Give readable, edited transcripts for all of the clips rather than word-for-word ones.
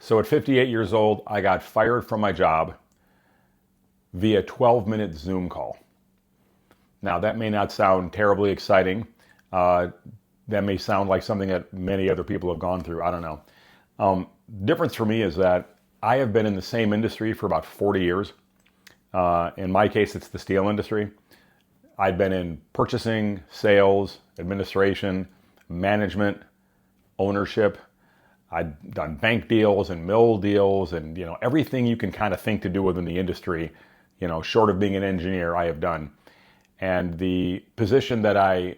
So at 58 years old, I got fired from my job via 12-minute Zoom call. Now, that may not sound terribly exciting. That may sound like something that many other people have gone through. I don't know. Difference for me is that I have been in the same industry for about 40 years. In my case, it's the steel industry. I've been in purchasing, sales, administration, management, ownership. I've done bank deals and mill deals and, everything you can kind of think to do within the industry, short of being an engineer, I have done. And the position that I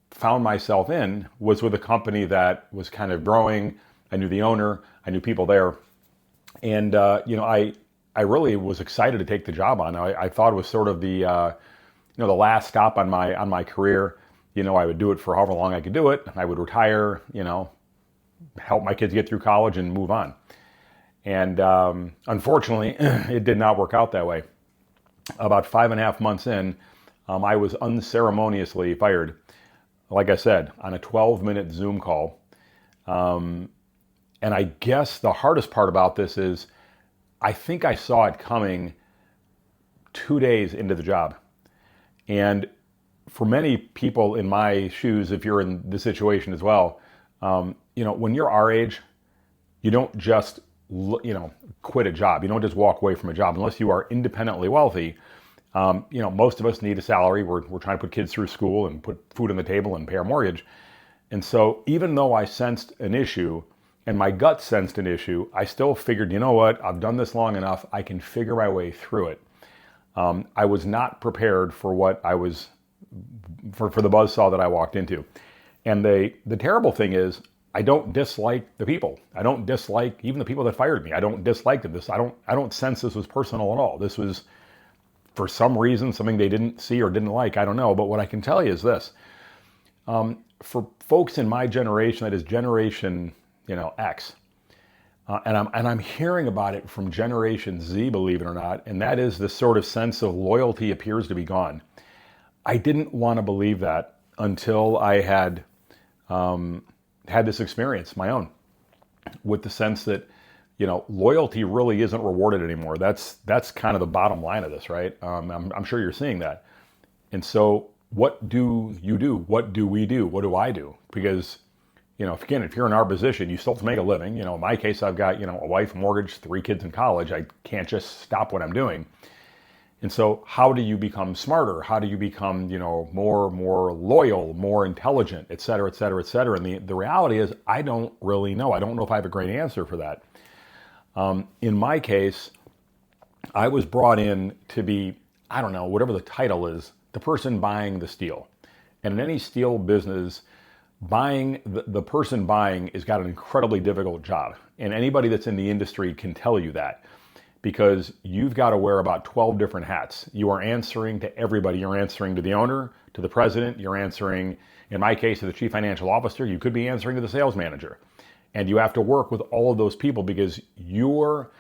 found myself in was with a company that was kind of growing. I knew the owner, I knew people there. And, I really was excited to take the job on. I thought it was sort of the last stop on my career. I would do it for however long I could do it. I would retire, help my kids get through college and move on. And unfortunately, it did not work out that way. About 5.5 months in, I was unceremoniously fired, like I said, on a 12-minute Zoom call. And I guess the hardest part about this is I think I saw it coming 2 days into the job. And for many people in my shoes, if you're in this situation as well, when you're our age, you don't just, quit a job. You don't just walk away from a job unless you are independently wealthy. Most of us need a salary. We're trying to put kids through school and put food on the table and pay our mortgage. And so even though I sensed an issue and my gut sensed an issue, I still figured, you know what, I've done this long enough. I can figure my way through it. I was not prepared for what I was, for the buzzsaw that I walked into. And the terrible thing is, I don't dislike the people. I don't dislike even the people that fired me. I don't dislike them. I don't sense this was personal at all. This was, for some reason, something they didn't see or didn't like. I don't know. But what I can tell you is this. For folks in my generation, that is Generation, X, and I'm hearing about it from Generation Z, believe it or not, and that is this sort of sense of loyalty appears to be gone. I didn't want to believe that until I had had this experience, my own, with the sense that, loyalty really isn't rewarded anymore. That's kind of the bottom line of this, right? I'm sure you're seeing that. And so what do you do? What do we do? What do I do? Because, if you're in our position, you still have to make a living. In my case, I've got, a wife, mortgage, 3 kids in college. I can't just stop what I'm doing. And so how do you become smarter? How do you become, more loyal, more intelligent, et cetera, et cetera, et cetera? And the reality is, I don't really know. I don't know if I have a great answer for that. In my case, I was brought in to be, I don't know, whatever the title is, the person buying the steel. And in any steel business, the person buying has got an incredibly difficult job. And anybody that's in the industry can tell you that. Because you've got to wear about 12 different hats. You are answering to everybody. You're answering to the owner, to the president. You're answering, in my case, to the chief financial officer. You could be answering to the sales manager. And you have to work with all of those people because your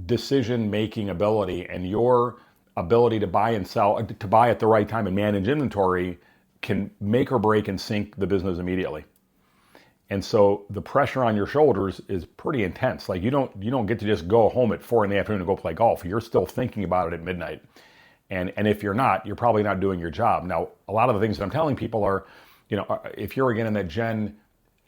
decision-making ability and your ability to buy and sell, to buy at the right time and manage inventory can make or break and sink the business immediately. And so the pressure on your shoulders is pretty intense. Like you don't get to just go home at 4 p.m. and go play golf. You're still thinking about it at midnight. And if you're not, you're probably not doing your job. Now, a lot of the things that I'm telling people are, if you're again in that Gen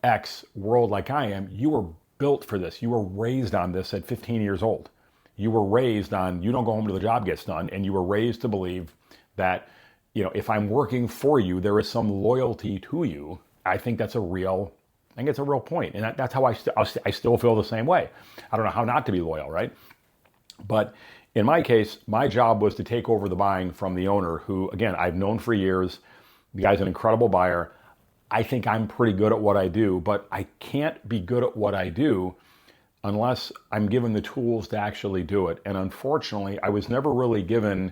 X world like I am, you were built for this. You were raised on this at 15 years old. You were raised on, you don't go home till the job gets done. And you were raised to believe that, if I'm working for you, there is some loyalty to you. I think it's a real point. And that's how I still feel the same way. I don't know how not to be loyal, right? But in my case, my job was to take over the buying from the owner who, again, I've known for years. The guy's an incredible buyer. I think I'm pretty good at what I do, but I can't be good at what I do unless I'm given the tools to actually do it. And unfortunately, I was never really given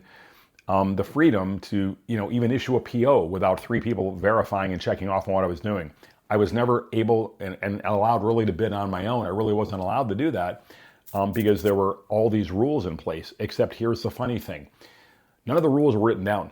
the freedom to, even issue a PO without 3 people verifying and checking off on what I was doing. I was never able and allowed really to bid on my own. I really wasn't allowed to do that because there were all these rules in place, except here's the funny thing. None of the rules were written down.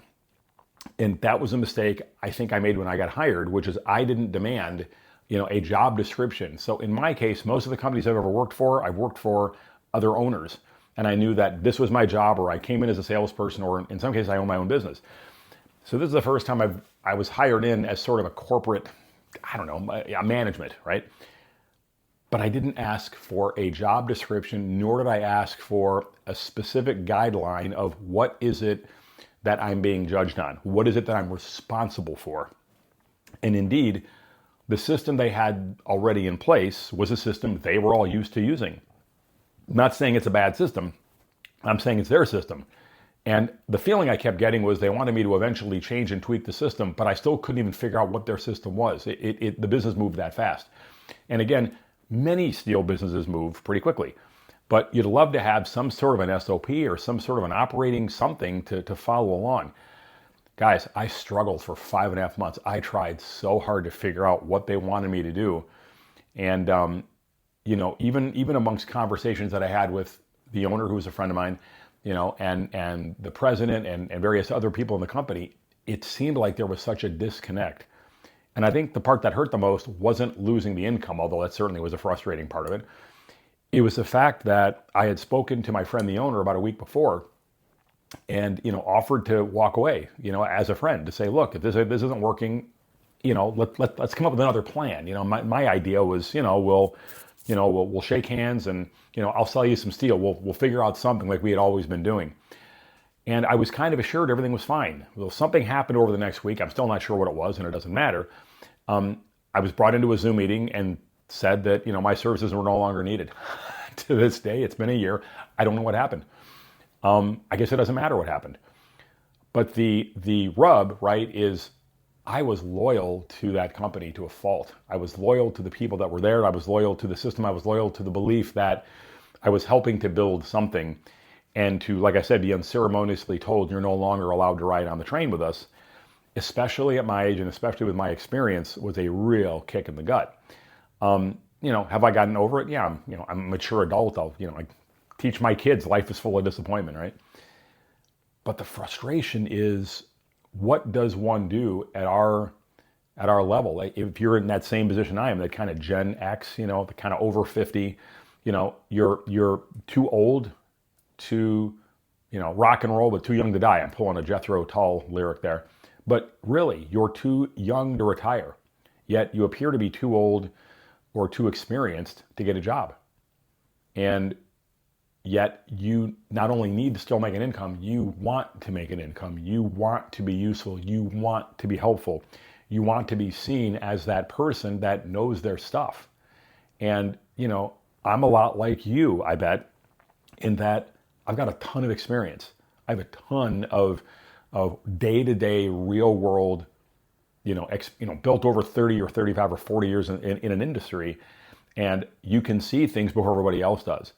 And that was a mistake I think I made when I got hired, which is I didn't demand, a job description. So in my case, most of the companies I've ever worked for, I've worked for other owners. And I knew that this was my job, or I came in as a salesperson, or in some cases I own my own business. So this is the first time I was hired in as sort of a corporate, I don't know, a management, right? But I didn't ask for a job description, nor did I ask for a specific guideline of what is it that I'm being judged on? What is it that I'm responsible for? And indeed, the system they had already in place was a system they were all used to using. I'm not saying it's a bad system. I'm saying it's their system. And the feeling I kept getting was they wanted me to eventually change and tweak the system, but I still couldn't even figure out what their system was. The business moved that fast. And again, many steel businesses move pretty quickly. But you'd love to have some sort of an SOP or some sort of an operating something to follow along. Guys, I struggled for 5.5 months. I tried so hard to figure out what they wanted me to do. And, even amongst conversations that I had with the owner, who was a friend of mine, and the president and various other people in the company, it seemed like there was such a disconnect. And I think the part that hurt the most wasn't losing the income, although that certainly was a frustrating part of it. It was the fact that I had spoken to my friend, the owner, about a week before, and offered to walk away, as a friend, to say, look, if this isn't working, let's come up with another plan. My idea was, we'll shake hands and I'll sell you some steel. We'll figure out something like we had always been doing. And I was kind of assured everything was fine. Well, something happened over the next week. I'm still not sure what it was, and it doesn't matter. I was brought into a Zoom meeting and said that my services were no longer needed. To this day, it's been a year. I don't know what happened. I guess it doesn't matter what happened. But the rub, right, is I was loyal to that company to a fault. I was loyal to the people that were there. I was loyal to the system. I was loyal to the belief that I was helping to build something. And to, like I said, be unceremoniously told you're no longer allowed to ride on the train with us, especially at my age and especially with my experience, was a real kick in the gut. Have I gotten over it? Yeah, I'm a mature adult. I teach my kids life is full of disappointment, right? But the frustration is, what does one do at our level? Like, if you're in that same position I am, that kind of Gen X, the kind of over 50, you're too old to, rock and roll, but too young to die. I'm pulling a Jethro Tull lyric there. But really, you're too young to retire, yet you appear to be too old or too experienced to get a job. And yet you not only need to still make an income, you want to make an income. You want to be useful. You want to be helpful. You want to be seen as that person that knows their stuff. And, I'm a lot like you, I bet, in that I've got a ton of experience. I have a ton of day-to-day real world, built over 30 or 35 or 40 years in an industry. And you can see things before everybody else does.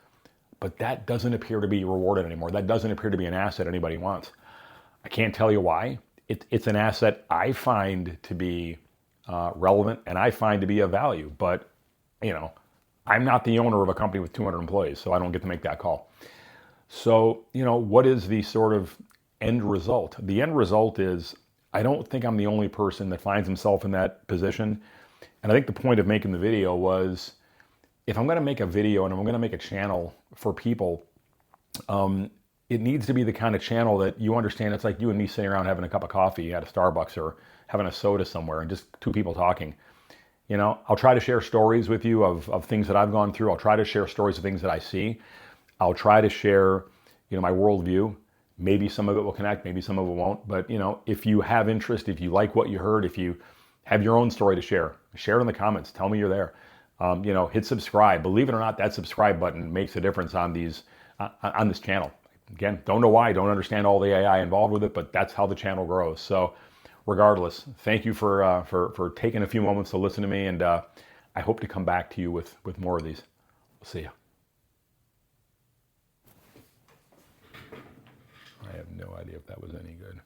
But that doesn't appear to be rewarded anymore. That doesn't appear to be an asset anybody wants. I can't tell you why. It's an asset I find to be relevant and I find to be of value. But, I'm not the owner of a company with 200 employees, so I don't get to make that call. So, what is the sort of end result? The end result is, I don't think I'm the only person that finds himself in that position. And I think the point of making the video was, if I'm going to make a video and I'm going to make a channel for people, it needs to be the kind of channel that you understand. It's like you and me sitting around having a cup of coffee at a Starbucks or having a soda somewhere and just two people talking. I'll try to share stories with you of things that I've gone through. I'll try to share stories of things that I see. I'll try to share, my worldview. Maybe some of it will connect, maybe some of it won't. But, if you have interest, if you like what you heard, if you have your own story to share it in the comments. Tell me you're there. Hit subscribe. Believe it or not, that subscribe button makes a difference on on this channel. Again, don't know why, don't understand all the AI involved with it, but that's how the channel grows. So regardless, thank you for taking a few moments to listen to me, and I hope to come back to you with more of these. We'll see you. I have no idea if that was any good.